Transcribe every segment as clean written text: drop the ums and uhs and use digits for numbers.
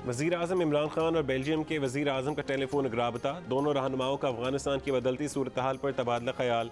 वज़ीर आज़म इमरान खान और बेल्जियम के वज़ीर आज़म का टेलीफोन राबता, दोनों रहनुमाओं का अफगानिस्तान की बदलती सूरत हाल पर तबादला ख्याल।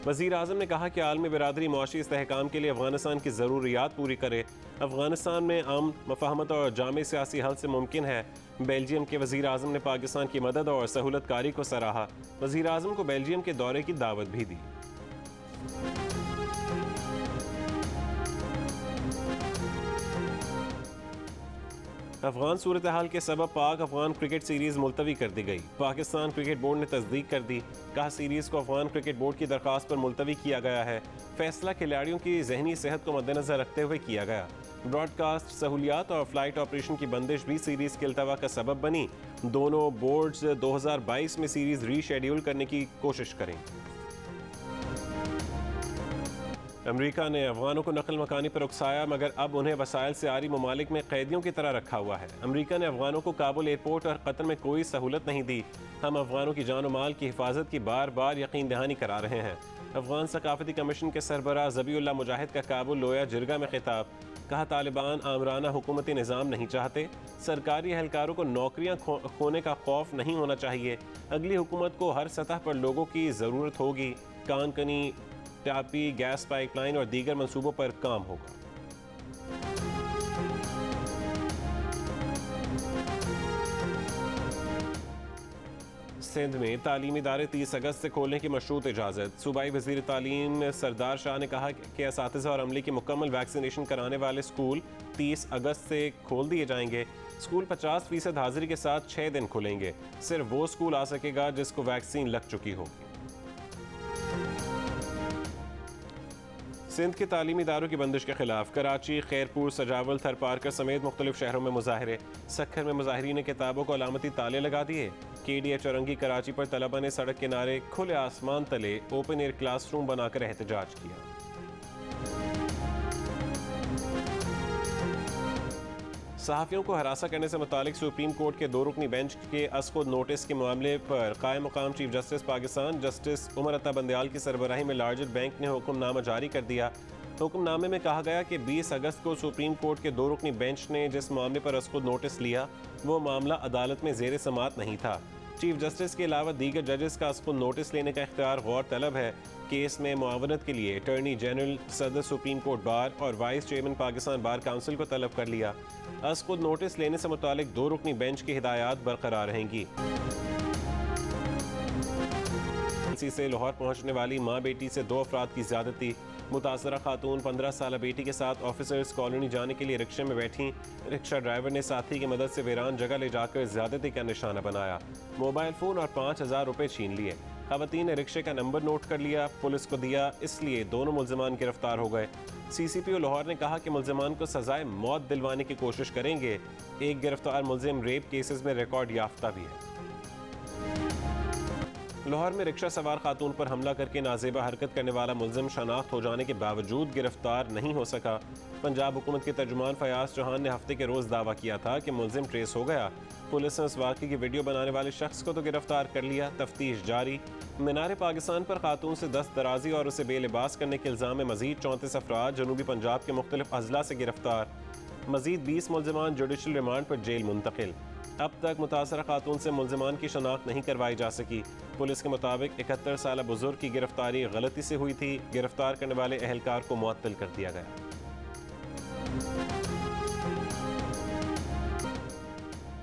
वज़ीर आज़म ने कहा कि आलमी बिरादरी मुआशी इस्तेहकाम के लिए अफगानिस्तान की ज़रूरियात पूरी करे। अफगानिस्तान में अमन, मफाहमत और जामे सियासी हल से मुमकिन है। बेल्जियम के वज़ीर आज़म ने पाकिस्तान की मदद और सहूलतकारी को सराहा। वज़ीर आज़म को बेल्जियम के दौरे की दावत भी दी। अफगान सूरत हाल के सबब पाक अफगान क्रिकेट सीरीज मुलतवी कर दी गई। पाकिस्तान क्रिकेट बोर्ड ने तस्दीक कर दी। कहा सीरीज को अफगान क्रिकेट बोर्ड की दरख्वास्त पर मुलतवी किया गया है। फैसला खिलाड़ियों की जहनी सेहत को मद्देनजर रखते हुए किया गया। ब्रॉडकास्ट सहूलियात और फ्लाइट ऑपरेशन की बंदिश भी सीरीज के अल्तवा का सबब बनी। दोनों बोर्ड्स 2022 में सीरीज रीशेड्यूल करने की कोशिश करेंगे। अमेरिका ने अफगानों को नकल मकानी पर उकसाया, मगर अब उन्हें वसाइल से आरी ममालिक में कैदियों की तरह रखा हुआ है। अमेरिका ने अफगानों को काबुल एयरपोर्ट और कतर में कोई सहूलत नहीं दी। हम अफगानों की जान और माल की हिफाजत की बार बार यकीन दहानी करा रहे हैं। अफगान सकाफती कमीशन के सरबराह ज़बीउल्लाह मुजाहिद का काबुल लोया जिरगा में खिताब। कहा तालिबान आमराना हुकूमती निज़ाम नहीं चाहते। सरकारी एहलकारों को नौकरियां खोने का खौफ नहीं होना चाहिए। अगली हुकूमत को हर सतह पर लोगों की ज़रूरत होगी। कानकनी, टापी, गैस पाइपलाइन और दीगर मंसूबों पर काम होगा। सिंध में तालीमी इदारे 30 अगस्त से खोलने की मशरूत इजाज़त। सूबाई वज़ीर तालीम सरदार शाह ने कहा कि असातिज़ा और अमले की मुकम्मल वैक्सीनेशन कराने वाले स्कूल 30 अगस्त से खोल दिए जाएंगे। स्कूल 50% हाजिरी के साथ 6 दिन खुलेंगे। सिर्फ वो स्कूल आ सकेगा जिसको वैक्सीन लग चुकी होगी। सिंध के तालीमी इदारों की बंदिश के खिलाफ कराची, खैरपुर, सजावल, थरपारकर समेत मुख्तलिफ शहरों में मुजाहरे। सखर में मुजाहिरीन ने किताबों को अलामती ताले लगा दिए। KDH चौरंगी कराची पर तलबा ने सड़क किनारे खुले आसमान तले ओपन एयर क्लासरूम बनाकर एहतजाज किया। सहाफ़ियों को हरासा करने से मुतालिक सुप्रीम कोर्ट के 2 रुकनी बेंच के असखुद नोटिस के मामले पर कायम मुकाम chief justice Pakistan justice Umar Ata Bandial की सरबराही में लार्जर बैंक ने हुक्मनामा जारी कर दिया। हुक्मनामे में कहा गया कि 20 अगस्त को सुप्रीम कोर्ट के 2 रुकनी बेंच ने जिस मामले पर असखुद नोटिस लिया वो मामला अदालत में ज़ेर समात नहीं था। चीफ जस्टिस के अलावा दीगर जजेस का असखुद नोटिस लेने का इख्तियार गौर तलब है। केस में मुआवनत के लिए अटॉर्नी जनरल, सदर सुप्रीम कोर्ट बार और vice chairman Pakistan bar council को तलब कर लिया। असखुद नोटिस लेने से मुतालिक 2 रुकनी बेंच की हिदायत बरकरार रहेंगी। से लाहौर पहुंचने वाली माँ बेटी से 2 अफराद की ज़्यादती। मुतासरा खातून 15 साल बेटी के साथ ऑफिसर्स कॉलोनी जाने के लिए रिक्शे में बैठी। रिक्शा ड्राइवर ने साथी की मदद से वीरान जगह ले जाकर ज़्यादती का निशाना बनाया। मोबाइल फ़ोन और 5000 रुपये छीन लिए। खवातीन ने रिक्शे का नंबर नोट कर लिया, पुलिस को दिया, इसलिए दोनों मुल्ज़िमान गिरफ्तार हो गए। CCPO लाहौर ने कहा कि मुल्ज़िमान को सजाए मौत दिलवाने की कोशिश करेंगे। एक गिरफ्तार मुल्ज़िम रेप केसेस में रिकॉर्ड याफ्ता भी है। लाहौर में रिक्शा सवार खातून पर हमला करके नाजेबा हरकत करने वाला मुल्ज़िम शनाख्त हो जाने के बावजूद गिरफ्तार नहीं हो सका। पंजाब हुकूमत के तर्जुमान फयाज चौहान ने हफ्ते के रोज़ दावा किया था कि मुल्ज़िम ट्रेस हो गया। पुलिस ने उस वाक़े की वीडियो बनाने वाले शख्स को तो गिरफ्तार कर लिया। तफ्तीश जारी। मीनार पाकिस्तान पर खातून से दस्त दराजी और उसे बेलिबास करने के इल्ज़ाम में मज़ीद 34 अफराद जनूबी पंजाब के मुख्तलिफ अजला से गिरफ्तार। मज़ीद 20 मुल्ज़िमान जुडिशल रिमांड पर जेल मुंतकिल। अब तक मुतासरा खातून से मुल्ज़िमान की शनाख्त नहीं करवाई जा सकी। पुलिस के मुताबिक 71 साल बुजुर्ग की गिरफ्तारी गलती से हुई थी। गिरफ्तार करने वाले एहलकार को मुअत्तल कर दिया गया।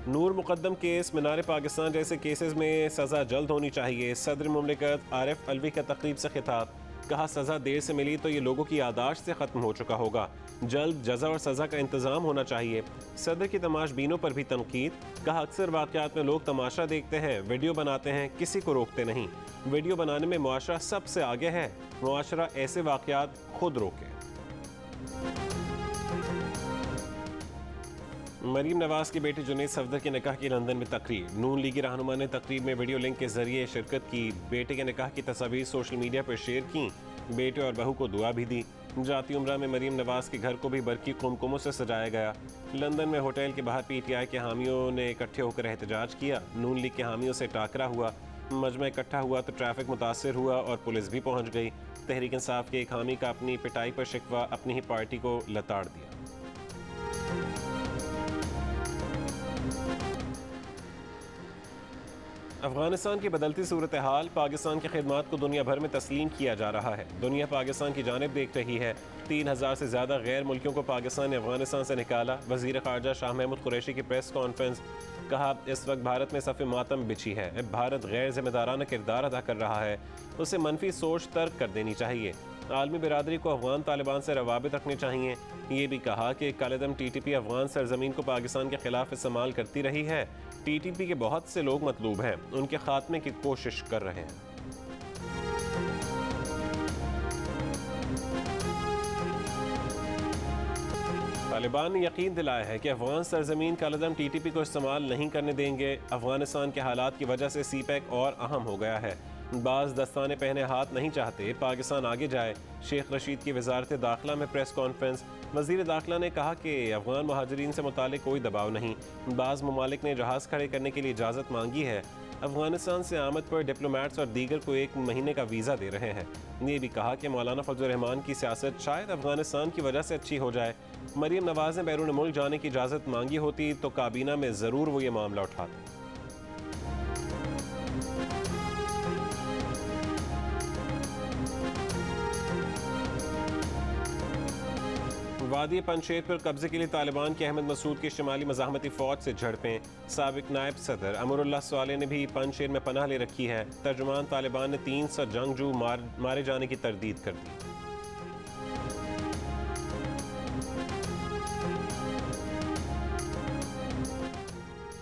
नूर मुकद्दम केस, मीनार पाकिस्तान जैसे केसेस में सज़ा जल्द होनी चाहिए। सदर मुमलिकत आरिफ अलवी का तकरीब से खिताब। कहा सज़ा देर से मिली तो ये लोगों की यादाश्त से ख़त्म हो चुका होगा। जल्द जज़ा और सज़ा का इंतज़ाम होना चाहिए। सदर की तमाशबीनों पर भी तनकीद। कहा अक्सर वाक़यात में लोग तमाशा देखते हैं, वीडियो बनाते हैं, किसी को रोकते नहीं। वीडियो बनाने में मुआशरा सबसे आगे है। मुआशरा ऐसे वाक़यात खुद रोके। मरीम नवाज की बेटी जुनैद सफदर के निकाह की लंदन में तकरीब। नून लीगी रहनुमा ने तकरीब में वीडियो लिंक के जरिए शिरकत की। बेटे के निकाह की तस्वीर सोशल मीडिया पर शेयर की। बेटे और बहू को दुआ भी दी। जाती उम्रा में मरीम नवाज के घर को भी बरकी कुमकुमों से सजाया गया। लंदन में होटल के बाहर PTI के हामियों ने इकट्ठे होकर एहतजाज किया। नून लीग के हामियों से टाकरा हुआ। मजमा इकट्ठा हुआ तो ट्रैफिक मुतासर हुआ और पुलिस भी पहुँच गई। तहरीक इंसाफ के एक हामी का अपनी पिटाई पर शिकवा, अपनी ही पार्टी को लताड़ दिया। अफगानिस्तान की बदलती सूरत हाल, पाकिस्तान की खिदमत को दुनिया भर में तस्लीम किया जा रहा है। दुनिया पाकिस्तान की जानिब देख रही है। 3000 से ज़्यादा गैर मुल्कियों को पाकिस्तान ने अफगानिस्तान से निकाला। वज़ीर ख़ारजा शाह महमूद कुरैशी की प्रेस कॉन्फ्रेंस, कहा इस वक्त भारत में सफ़े मातम बिछी है। भारत गैर जिम्मेदाराना किरदार अदा कर रहा है, उसे मनफी सोच तर्क कर देनी चाहिए। आलमी बिरादरी को अफगान तालिबान से रवाबित रखने चाहिए। ये भी कहा कि कालेदम TTP अफगान सरजमीन को पाकिस्तान के खिलाफ इस्तेमाल करती रही है। TTP के बहुत से लोग मतलूब हैं, उनके खात्मे की कोशिश कर रहे हैं। तालिबान ने यकीन दिलाया है कि अफगान सरजमीन कालेदम TTP को इस्तेमाल नहीं करने देंगे। अफगानिस्तान के हालात की वजह से CPEC और अहम हो गया है। बाज़ दस्ताने पहने हाथ नहीं चाहते पाकिस्तान आगे जाए। शेख रशीद की वजारत दाखिला में प्रेस कॉन्फ्रेंस, वज़ीर दाखिला ने कहा कि अफगान महाजरीन से मुतालिक कोई दबाव नहीं। बाज़ ममालिक ने जहाज़ खड़े करने के लिए इजाज़त मांगी है। अफगानिस्तान से आमद पर डिप्लोमेट्स और दीगर को 1 महीने का वीज़ा दे रहे हैं। ये भी कहा कि मौलाना फजल रहमान की सियासत शायद अफगानिस्तान की वजह से अच्छी हो जाए। मरीम नवाज ने बैरून मुल्क जाने की इजाज़त मांगी होती तो काबीना में ज़रूर वो ये मामला उठाते। वादी पंशेर पर कब्जे के लिए तालिबान के अहमद मसूद की शुमाली मज़ाहमती फ़ौज से झड़पें। साबिक नायब सदर अमरुल्लाह स्वाले ने भी पंशेर में पनाह ले रखी है। तर्जुमान तालिबान ने 300 जंगजू मारे जाने की तरदीद कर दी।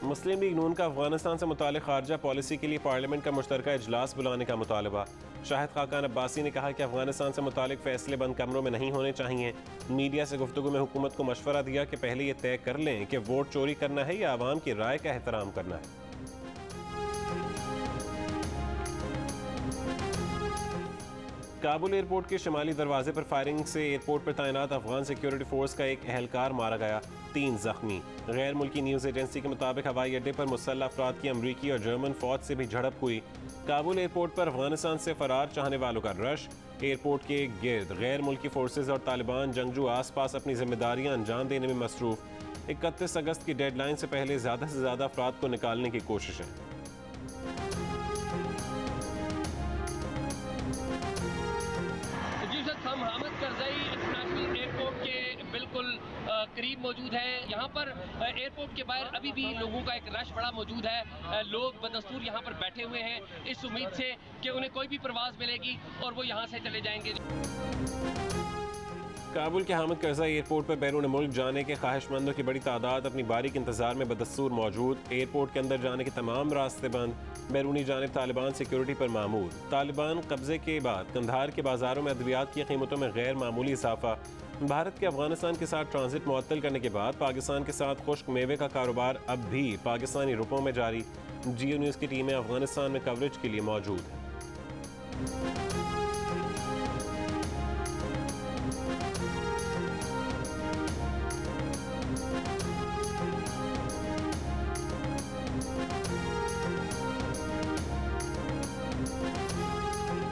मुस्लिम लीग नून का अफगानिस्तान से मुतालिक खारजा पॉलिसी के लिए पार्लियामेंट का मुश्तरका इजलास बुलाने का मुतालबा। शाहिद खाकान अब्बासी ने कहा कि अफगानिस्तान से मुतालिक फैसले बंद कमरों में नहीं होने चाहिए। मीडिया से गुफ्तगू में हुकूमत को मशवरा दिया कि पहले ये तय कर लें कि वोट चोरी करना है या आवाम की राय का एहतराम करना है। काबुल एयरपोर्ट के शुमाली दरवाजे पर फायरिंग से एयरपोर्ट पर तैनात अफगान सिक्योरिटी फोर्स का एक एहलकार मारा गया, 3 जख्मी। गैर मुल्की न्यूज़ एजेंसी के मुताबिक हवाई अड्डे पर मुसल्लह अफराद की अमरीकी और जर्मन फौज से भी झड़प हुई। काबुल एयरपोर्ट पर अफगानिस्तान से फरार चाहने वालों का रश। एयरपोर्ट के गिर्द गैर मुल्की फोर्सेज और तालिबान जंगजू आसपास अपनी जिम्मेदारियां अंजाम देने में मसरूफ। 31 अगस्त की डेडलाइन से पहले ज़्यादा से ज़्यादा अफराद को निकालने की कोशिश है। हम हामिद करज़ई इंटरनेशनल एयरपोर्ट के बिल्कुल करीब मौजूद है। यहाँ पर एयरपोर्ट के बाहर अभी भी लोगों का एक रश बड़ा मौजूद है। लोग बदस्तूर यहाँ पर बैठे हुए हैं इस उम्मीद से कि उन्हें कोई भी परवाज़ मिलेगी और वो यहाँ से चले जाएंगे। काबुल के हामिद करज़ई एयरपोर्ट पर बैरून मुल्क जाने के ख्वाहिशमंदों की बड़ी तादाद अपनी बारी के इंतजार में बदस्तूर मौजूद। एयरपोर्ट के अंदर जाने के तमाम रास्ते बंद। बैरूनी जानिब तालिबान सिक्योरिटी पर मामूल। तालिबान कब्जे के बाद कंधार के बाजारों में अद्वियात की कीमतों में गैर मामूली इजाफा। भारत के अफगानिस्तान के साथ ट्रांजिट मुअत्तल करने के बाद पाकिस्तान के साथ खुश्क मेवे का कारोबार अब भी पाकिस्तानी रुपयों में जारी। जियो न्यूज़ की टीमें अफगानिस्तान में कवरेज के लिए मौजूद हैं।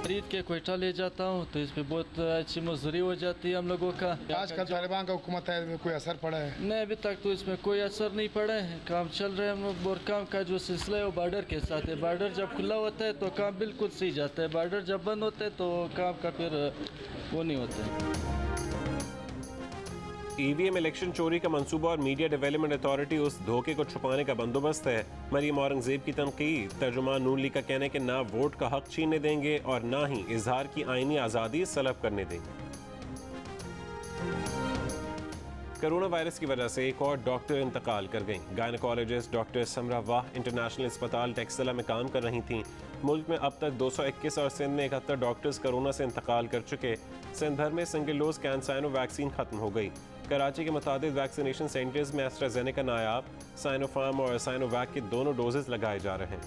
खरीद के कोयटा ले जाता हूँ तो इस पे बहुत अच्छी मजदूरी हो जाती है हम लोगों का। आजकल तालिबान का हुकूमत है, कोई असर पड़ा है? नहीं, अभी तक तो इसमें कोई असर नहीं पड़ा है। काम चल रहा है हम लोग। और काम का जो सिलसिला है वो बॉर्डर के साथ है। बॉर्डर जब खुला होता है तो काम बिल्कुल सही जाता है। बॉर्डर जब बंद होता है तो काम का फिर वो नहीं होता है। EVM इलेक्शन चोरी का मंसूबा और मीडिया डेवलपमेंट अथॉरिटी उस धोखे को छुपाने का बंदोबस्त है। मरीम औरंगजेब की तनकीद। तर्जुमान नून लीग का कहना है कि ना वोट का हक छीनने देंगे और ना ही इजहार की आईनी आज़ादी सलब करने देंगे। कोरोना वायरस की वजह से एक और डॉक्टर इंतकाल कर गईं। गायनेकोलॉजिस्ट डॉक्टर समरा वाह इंटरनेशनल अस्पताल टेक्सला में काम कर रही थीं। मुल्क में अब तक 221 और सिंध में 71 डॉक्टर्स कोरोना से इंतकाल कर चुके। सिंध भर में सिंगल डोज कैंसाइनो वैक्सीन खत्म हो गई। कराची के मुताबिक वैक्सीनेशन सेंटर्स में एस्ट्राजेनेका नायाब, साइनोफार्म और साइनोवैक के दोनों डोजेस लगाए जा रहे हैं।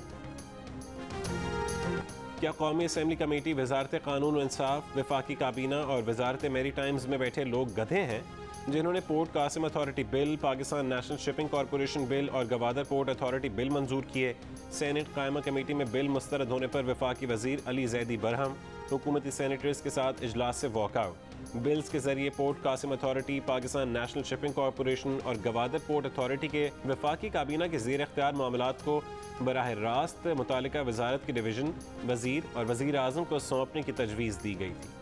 क्या कौमी असम्बली कमेटी, वजारत कानून व इंसाफ, वफाकी काबीना और वजारत मेरी टाइम्स में बैठे लोग गधे हैं जिन्होंने port Qasim authority bill, Pakistan national shipping corporation bill और गवादर पोर्ट अथॉरिटी बिल मंजूर किए? सेनेट कायमा कमेटी में बिल मुस्तरद होने पर वफाकी वजीर अली जैदी बरहम। हुकूमती सेनेटर्स के साथ इजलास से वॉकआउट। बिल्स के जरिए port Qasim authority, Pakistan national shipping corporation और गवादर पोर्ट अथॉरिटी के वफाकी काबीना के ज़ेर इख्तियार मामलात को बराह रास्त मुतालिका वजारत के डिवीज़न, वज़ीर और वज़ीर आज़म को सौंपने की तजवीज़ दी गई थी।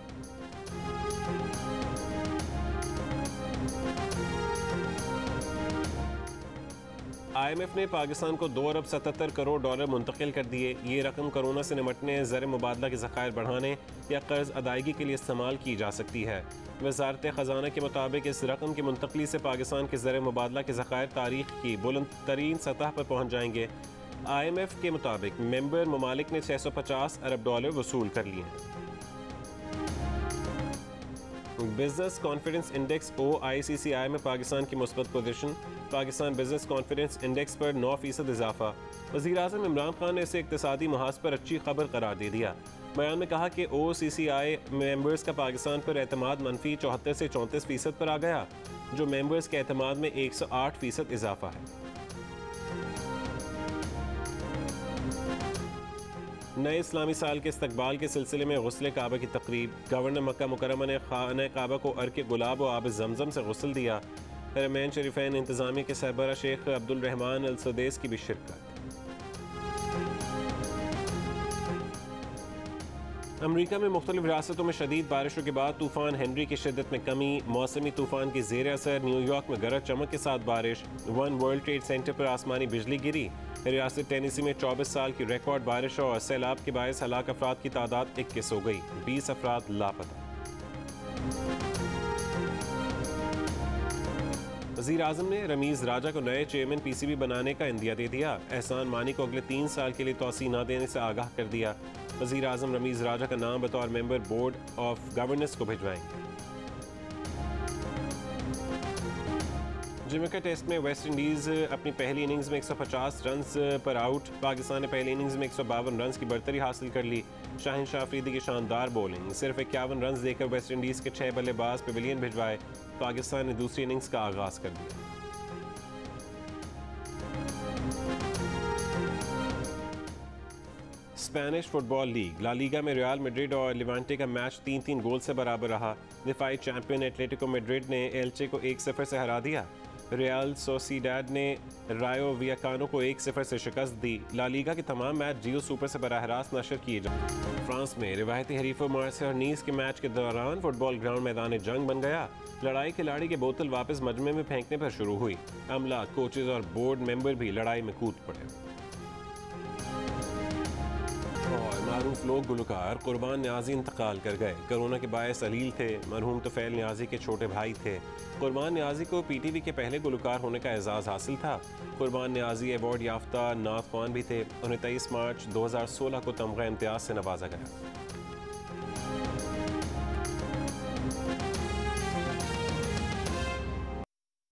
IMF ने पाकिस्तान को $2 अरब 77 करोड़ मुंतकिल कर दिए। ये रकम कोरोना से निमटने, ज़र मुबादला के ज़खायर बढ़ाने या कर्ज अदायगी के लिए इस्तेमाल की जा सकती है। वज़ारत ख़जाना के मुताबिक इस रकम की मुंतकली से पाकिस्तान के ज़र मुबादला के ज़खायर तारीख की बुलंद तरीन सतह पर पहुँच जाएंगे। IMF के मुताबिक मेंबर ममालिक ने $650 अरब वसूल कर लिए हैं। बिजनेस कॉन्फिडेंस इंडेक्स OICCI में पाकिस्तान की मुस्बत position. Pakistan business confidence index पर 9% इजाफा। वज़ीर आज़म इमरान खान ने इसे इक़्तिसादी महाज पर अच्छी खबर करार दे दिया। बयान में कहा कि OCCI मेंबर्स का पाकिस्तान पर एतमाद मनफी 74 से 34% पर आ गया, जो मेंबर्स के एतमाद में 108% इजाफा है। नए इस्लामी साल के इस्तकबाल के सिलसिले में गुस्ल काबा की तकरीब। गवर्नर मक्का मुकर्रमा ने खाना काबा को अर्क गुलाब और आब जमजम से गुस्ल दिया। हरमैन शरीफैन इंतजामिया के सरबरा शेख अब्दुल रहमान अल सदेस की भी शिरकत। अमरीका में मुख्तलिफ रियासतों में शदीद बारिशों के बाद तूफान हेनरी की शिद्दत में कमी। मौसमी तूफान के ज़ेर असर न्यूयॉर्क में गरज चमक के साथ बारिश। वन वर्ल्ड ट्रेड सेंटर पर आसमानी बिजली गिरी। रियासत टेनेसी में 24 साल की रिकॉर्ड बारिश और सैलाब के बायस हलाक अफराद की तादाद 21 हो गई। 20 अफराद लापता। वज़ीर आज़म ने रमीज़ राजा को नए चेयरमैन PCB बनाने का इंदिया दे दिया। एहसान मानी को अगले 3 साल के लिए तौसी न देने से आगाह कर दिया। वज़ीर आज़म रमीज़ राजा का नाम बतौर मेंबर बोर्ड ऑफ गवर्नेंस को भिजवाएंगे। जमैका टेस्ट में वेस्ट इंडीज़ अपनी पहली इनिंग्स में 150 रन पर आउट। पाकिस्तान ने पहली इनिंग्स में 152 रन की बढ़तरी हासिल कर ली। शाहिन शाह अफरीदी की शानदार बॉलिंग। सिर्फ 51 रन देकर वेस्ट इंडीज़ के 6 बल्लेबाज पेविलियन भिजवाए। पाकिस्तान ने दूसरी इनिंग्स का आगाज कर दिया। Spanish football league La Liga में रियल मैड्रिड और लिवांटे का मैच 3-3 गोल से बराबर रहा। दिफाई चैंपियन एटलेटिको मैड्रिड ने एल्चे को 1-0 से हरा दिया। रियल सोसिडेड ने रायो वियाकानो को 1-0 से शिकस्त दी। ला लीगा के तमाम मैच जियो सुपर से बराह रास्त नशर किए जाए। फ्रांस में रिवायती हरीफों मार्सेई और नीस के मैच के दौरान फुटबॉल ग्राउंड मैदान जंग बन गया। लड़ाई खिलाड़ी की बोतल वापस मजमे में फेंकने पर शुरू हुई। अमला, कोचेज और बोर्ड मेंबर भी लड़ाई में कूद पड़े। मारूफ लोग गुलकार कुर्बान न्याजी इंतकाल कर गए। कोरोना के बायस अलील थे। मरहूम तोफैल न्याजी के छोटे भाई थे। कुर्बान न्याजी को PTV के पहले गुलकार होने का एजाज़ हासिल था। कुर्बान न्याजी अवार्ड याफ्ता नात ख्वान भी थे। उन्हें 23 मार्च 2016 को तमगा इम्तियाज़ से नवाजा गया।